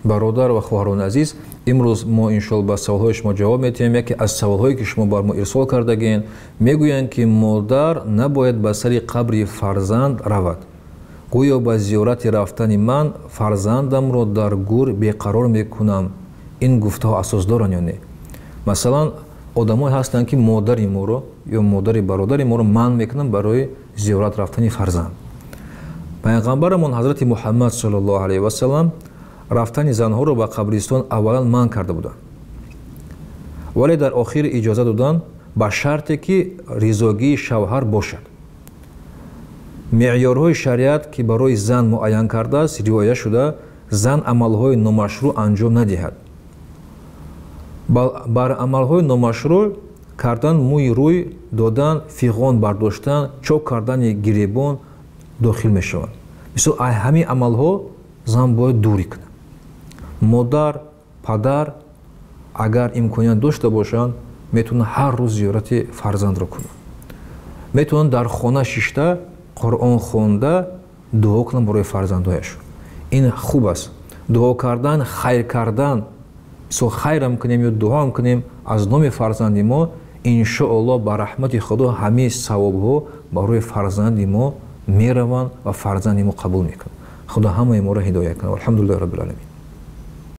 бародар ва хоҳарони азиз, имрӯз мо иншоалло ба саволҳои шумо ҷавоб метиҳем. Яке аз саволҳое ки шумо бар мо ирсол кардагин, мегӯянд ки модар набояд ба сари қабри фарзанд равад. гӯё ба зиёрати рафтани ман фарзандамро дар гур беқарор мекунам. ин гуфтаҳо асос доранд ё не? Масалан, одамое ҳастанд ки модари моро ё модари бародари моро манъ мекунанд барои зиёрат рафтани фарзанд. пайғамбарамон ҳазрати Муҳаммад саллаллоҳу алайҳи ва саллам рафтани занҳоро ба қабристон аввалан манъ карда буданд, вале дар охир иҷоза доданд ба шарте ки ризогии шавҳар бошад. меъёрҳои шариат ки барои зан муайян кардааст, ривоя шуда зан амалҳои номашрӯъ анҷом надиҳад. бар амалҳои номашрӯъ кардан мӯи рӯй додан, фиғон бардоштан, чок кардани гиребон дохил мешаванд. мисол ҳамин амалҳо зан бояд дурӣ кунад. модар, падар агар имконият дошта бошанд, метавонанд ҳар рӯз зиёрати фарзандро кунанд. метавонанд дар хона шишта қуръон хонда дуо кунанд барои фарзандҳояшон. ин хуб аст. дуо кардан, хайр кардан, мисол хайрам кунем ё дуоам кунем аз номи фарзанди мо, иншоалло ба раҳмати худо ҳамаи савобҳо барои фарзанди мо мераванд ва фарзанди мо қабул мекунад. худо ҳамаи моро ҳидоят кунад. алҳамдулиллаҳи роббил аламин.